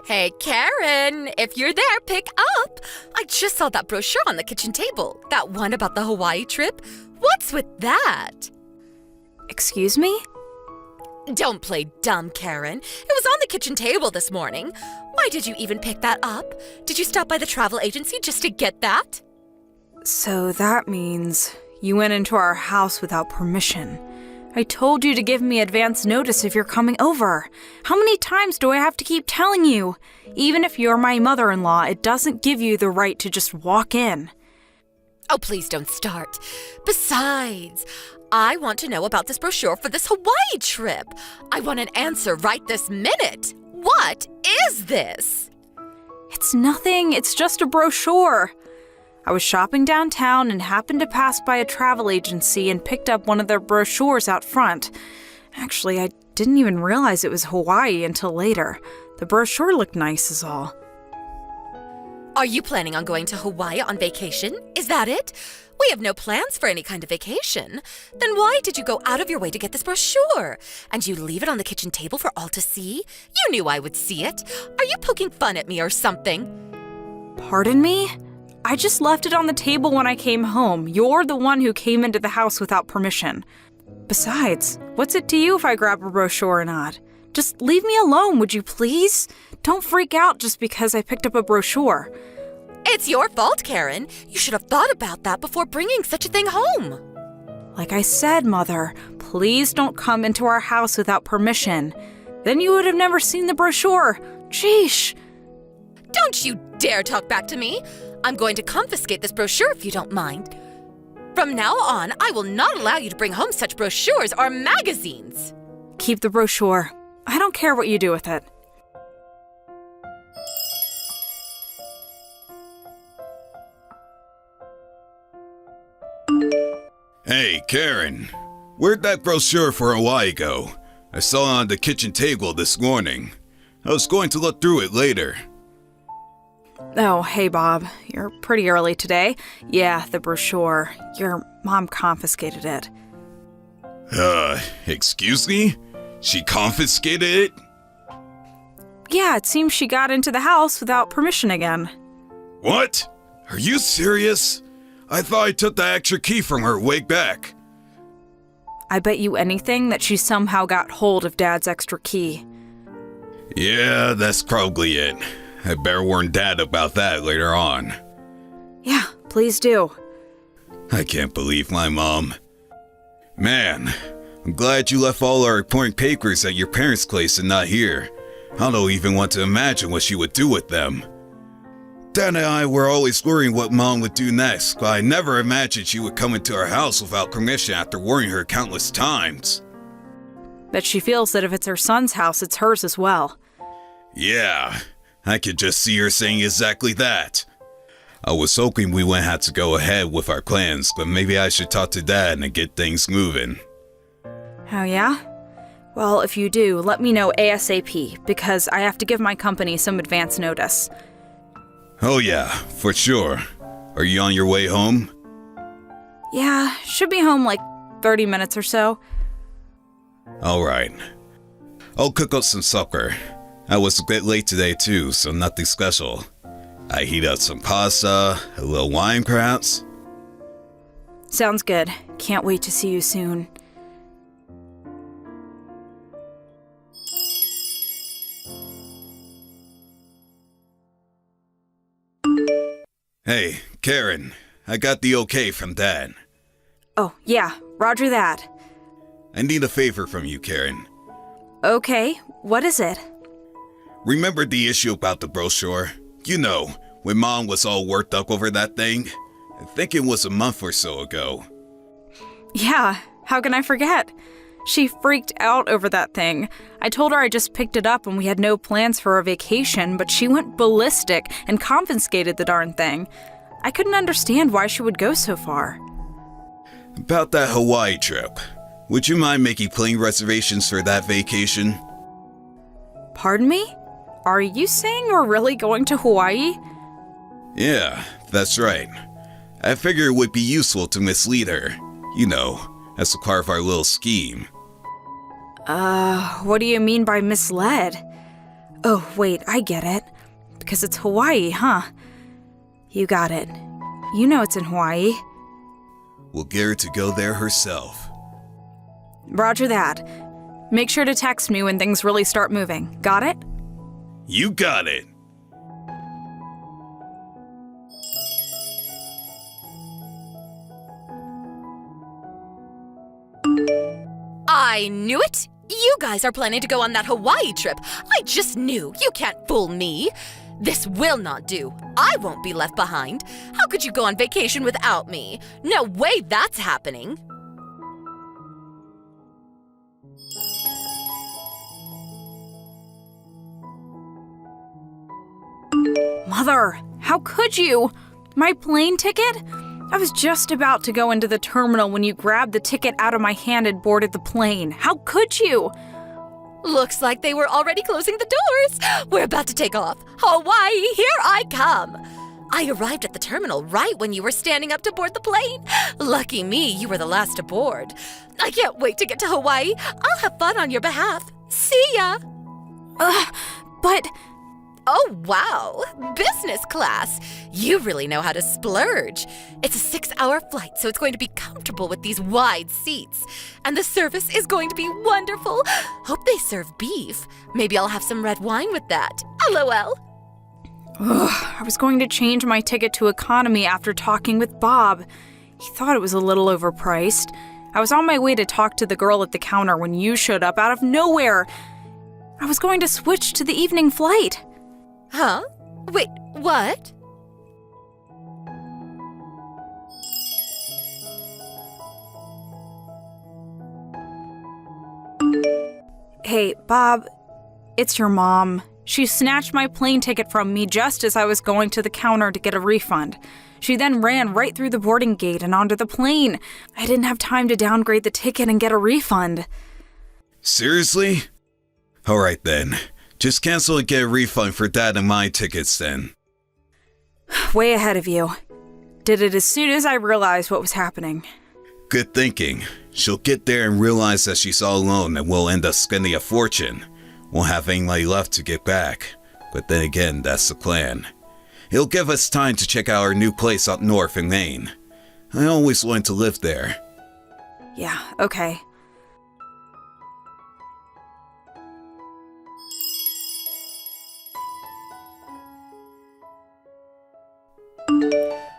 Hey, Karen, if you're there, pick up. I just saw that brochure on the kitchen table. That one about the Hawaii trip. What's with that? Excuse me? Don't play dumb, Karen. It was on the kitchen table this morning. Why did you even pick that up? Did you stop by the travel agency just to get that? So that means you went into our house without permission. I told you to give me advance notice if you're coming over. How many times do I have to keep telling you? Even if you're my mother-in-law, it doesn't give you the right to just walk in. Oh, please don't start. Besides, I want to know about this brochure for this Hawaii trip. I want an answer right this minute. What is this? It's nothing. It's just a brochure. I was shopping downtown and happened to pass by a travel agency and picked up one of their brochures out front. Actually, I didn't even realize it was Hawaii until later. The brochure looked nice is all. Are you planning on going to Hawaii on vacation? Is that it? We have no plans for any kind of vacation. Then why did you go out of your way to get this brochure? And you leave it on the kitchen table for all to see? You knew I would see it. Are you poking fun at me or something? Pardon me? I just left it on the table when I came home. You're the one who came into the house without permission. Besides, what's it to you if I grab a brochure or not? Just leave me alone, would you please? Don't freak out just because I picked up a brochure. It's your fault, Karen. You should have thought about that before bringing such a thing home. Like I said, Mother, please don't come into our house without permission. Then you would have never seen the brochure. Sheesh. Don't you dare talk back to me. I'm going to confiscate this brochure if you don't mind. From now on, I will not allow you to bring home such brochures or magazines. Keep the brochure. I don't care what you do with it. Hey, Karen. Where'd that brochure for Hawaii go? I saw it on the kitchen table this morning. I was going to look through it later. Oh, hey, Bob. You're pretty early today. Yeah, the brochure. Your mom confiscated it. Excuse me? She confiscated it? Yeah, it seems she got into the house without permission again. What? Are you serious? I thought I took the extra key from her way back. I bet you anything that she somehow got hold of Dad's extra key. Yeah, that's probably it. I better warn Dad about that later on. Yeah, please do. I can't believe my mom. Man, I'm glad you left all our important papers at your parents' place and not here. I don't even want to imagine what she would do with them. Dad and I were always worrying what Mom would do next, but I never imagined she would come into our house without permission after warning her countless times. Bet she feels that if it's her son's house, it's hers as well. Yeah, I could just see her saying exactly that. I was hoping we wouldn't have to go ahead with our plans, but maybe I should talk to Dad and get things moving. Oh yeah? Well, if you do, let me know ASAP, because I have to give my company some advance notice. Oh yeah, for sure. Are you on your way home? Yeah, should be home like 30 minutes or so. Alright. I'll cook up some supper. I was a bit late today too, so nothing special. I heat up some pasta, a little wine perhaps. Sounds good. Can't wait to see you soon. Hey, Karen, I got the okay from Dad. Oh, yeah, roger that. I need a favor from you, Karen. Okay, what is it? Remember the issue about the brochure? You know, when Mom was all worked up over that thing? I think it was a month or so ago. Yeah, how can I forget? She freaked out over that thing. I told her I just picked it up and we had no plans for a vacation, but she went ballistic and confiscated the darn thing. I couldn't understand why she would go so far. About that Hawaii trip. Would you mind making plane reservations for that vacation? Pardon me? Are you saying we're really going to Hawaii? Yeah, that's right. I figured it would be useful to mislead her. You know, as a part of our little scheme. What do you mean by misled? Oh, wait, I get it. Because it's Hawaii, huh? You got it. You know it's in Hawaii. We'll get her to go there herself. Roger that. Make sure to text me when things really start moving. Got it? You got it! I knew it! You guys are planning to go on that Hawaii trip. I just knew. You can't fool me. This will not do. I won't be left behind. How could you go on vacation without me? No way that's happening. Mother, how could you? My plane ticket? I was just about to go into the terminal when you grabbed the ticket out of my hand and boarded the plane. How could you? Looks like they were already closing the doors. We're about to take off. Hawaii, here I come. I arrived at the terminal right when you were standing up to board the plane. Lucky me, you were the last aboard. I can't wait to get to Hawaii. I'll have fun on your behalf. See ya. But... Oh, wow. Business class. You really know how to splurge. It's a 6-hour flight, so it's going to be comfortable with these wide seats. And the service is going to be wonderful. Hope they serve beef. Maybe I'll have some red wine with that. LOL. I was going to change my ticket to economy after talking with Bob. He thought it was a little overpriced. I was on my way to talk to the girl at the counter when you showed up out of nowhere. I was going to switch to the evening flight. Huh? Wait, what? Hey, Bob, it's your mom. She snatched my plane ticket from me just as I was going to the counter to get a refund. She then ran right through the boarding gate and onto the plane. I didn't have time to downgrade the ticket and get a refund. Seriously? Alright then. Just cancel and get a refund for Dad and my tickets then. Way ahead of you. Did it as soon as I realized what was happening. Good thinking. She'll get there and realize that she's all alone and we'll end up spending a fortune. Won't have any money left to get back. But then again, that's the plan. It'll give us time to check out our new place up north in Maine. I always wanted to live there. Yeah, okay.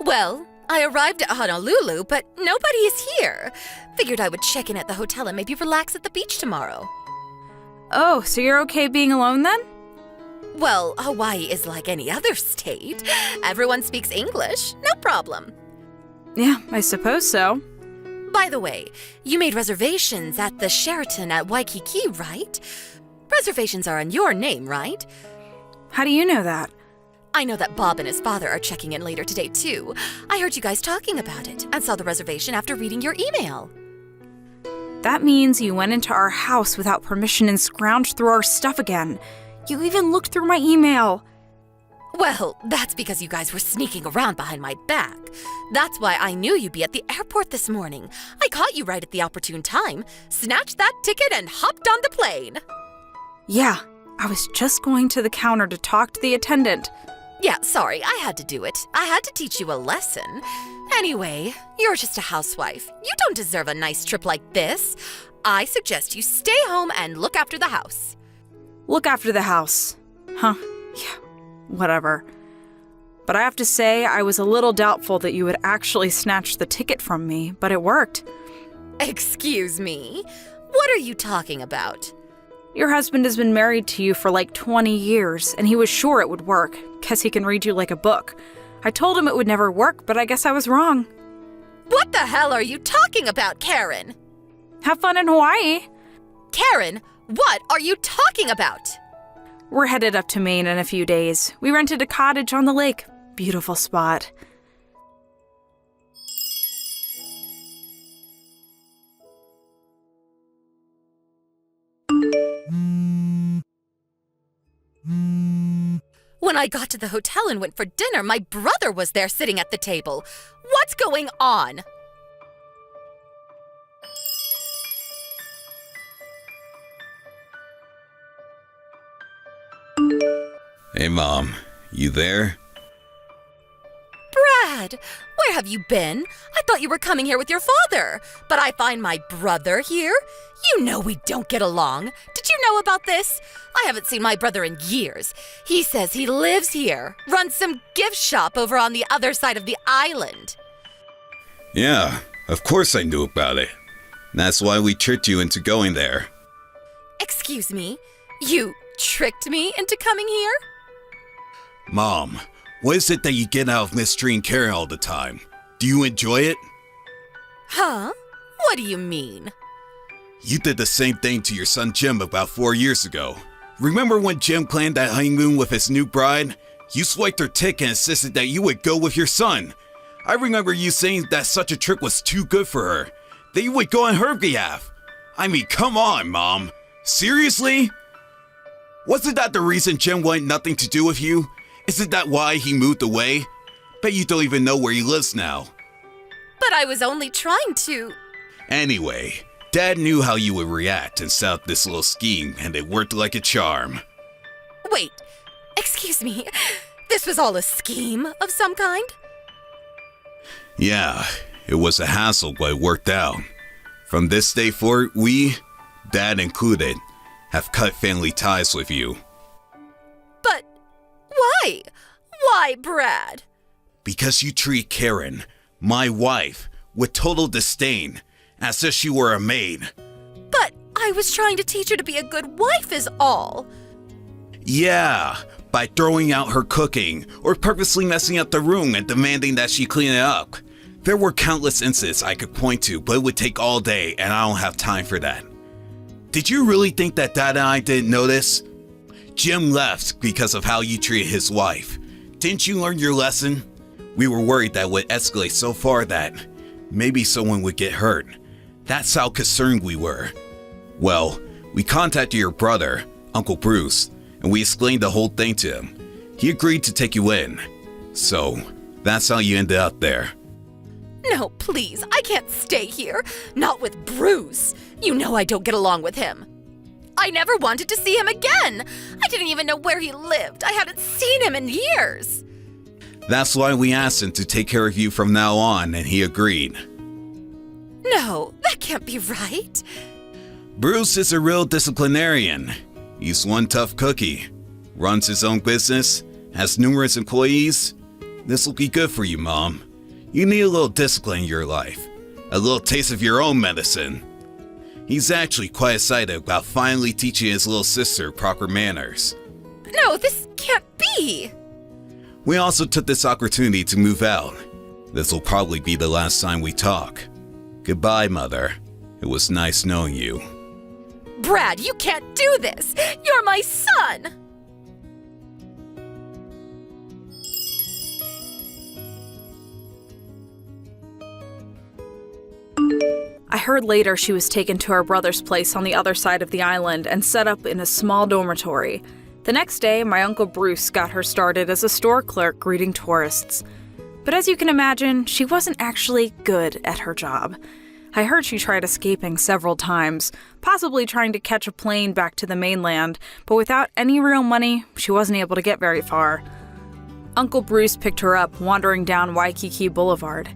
Well, I arrived at Honolulu, but nobody is here. Figured I would check in at the hotel and maybe relax at the beach tomorrow. Oh, so you're okay being alone then? Well, Hawaii is like any other state. Everyone speaks English, no problem. Yeah, I suppose so. By the way, you made reservations at the Sheraton at Waikiki, right? Reservations are in your name, right? How do you know that? I know that Bob and his father are checking in later today, too. I heard you guys talking about it and saw the reservation after reading your email. That means you went into our house without permission and scrounged through our stuff again. You even looked through my email. Well, that's because you guys were sneaking around behind my back. That's why I knew you'd be at the airport this morning. I caught you right at the opportune time, snatched that ticket, and hopped on the plane. Yeah, I was just going to the counter to talk to the attendant. Yeah, sorry, I had to do it. I had to teach you a lesson. Anyway, you're just a housewife. You don't deserve a nice trip like this. I suggest you stay home and look after the house. Look after the house. Huh, yeah, whatever. But I have to say, I was a little doubtful that you would actually snatch the ticket from me, but it worked. Excuse me? What are you talking about? Your husband has been married to you for like 20 years, and he was sure it would work, 'cause he can read you like a book. I told him it would never work, but I guess I was wrong. What the hell are you talking about, Karen? Have fun in Hawaii. Karen, what are you talking about? We're headed up to Maine in a few days. We rented a cottage on the lake. Beautiful spot. When I got to the hotel and went for dinner, my brother was there sitting at the table. What's going on? Hey, Mom. You there? Brad, where have you been? I thought you were coming here with your father, but I find my brother here. You know we don't get along. Did you know about this? I haven't seen my brother in years. He says he lives here, runs some gift shop over on the other side of the island. Yeah, of course I knew about it. That's why we tricked you into going there. Excuse me? You tricked me into coming here? Mom, what is it that you get out of mistreating Karen all the time? Do you enjoy it? Huh? What do you mean? You did the same thing to your son Jim about 4 years ago. Remember when Jim planned that honeymoon with his new bride? You swiped her tick and insisted that you would go with your son. I remember you saying that such a trip was too good for her, that you would go on her behalf. I mean, come on, Mom. Seriously? Wasn't that the reason Jim wanted nothing to do with you? Isn't that why he moved away? Bet you don't even know where he lives now. But I was only trying to... Anyway, Dad knew how you would react and set up this little scheme, and it worked like a charm. Wait, excuse me. This was all a scheme of some kind? Yeah, it was a hassle, but it worked out. From this day forward, we, Dad included, have cut family ties with you. But why? Why, Brad? Because you treat Karen, my wife, with total disdain, as if she were a maid. But I was trying to teach her to be a good wife is all. Yeah, by throwing out her cooking, or purposely messing up the room and demanding that she clean it up. There were countless incidents I could point to, but it would take all day, and I don't have time for that. Did you really think that Dad and I didn't notice? Jim left because of how you treated his wife. Didn't you learn your lesson? We were worried that would escalate so far that maybe someone would get hurt. That's how concerned we were. Well, we contacted your brother, Uncle Bruce, and we explained the whole thing to him. He agreed to take you in. So, that's how you ended up there. No, please, I can't stay here. Not with Bruce. You know I don't get along with him. I never wanted to see him again. I didn't even know where he lived. I hadn't seen him in years. That's why we asked him to take care of you from now on, and he agreed. No, that can't be right. Bruce is a real disciplinarian. He's one tough cookie. Runs his own business, has numerous employees. This will be good for you, Mom. You need a little discipline in your life. A little taste of your own medicine. He's actually quite excited about finally teaching his little sister proper manners. No, this can't be. We also took this opportunity to move out. This will probably be the last time we talk. Goodbye, Mother. It was nice knowing you. Brad, you can't do this. You're my son. I heard later she was taken to her brother's place on the other side of the island and set up in a small dormitory. The next day, my Uncle Bruce got her started as a store clerk greeting tourists. But as you can imagine, she wasn't actually good at her job. I heard she tried escaping several times, possibly trying to catch a plane back to the mainland, but without any real money, she wasn't able to get very far. Uncle Bruce picked her up wandering down Waikiki Boulevard.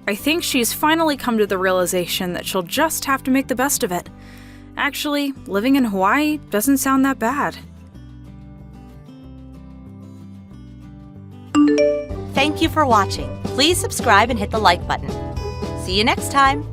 I think she's finally come to the realization that she'll just have to make the best of it. Actually, living in Hawaii doesn't sound that bad. Thank you for watching. Please subscribe and hit the like button. See you next time.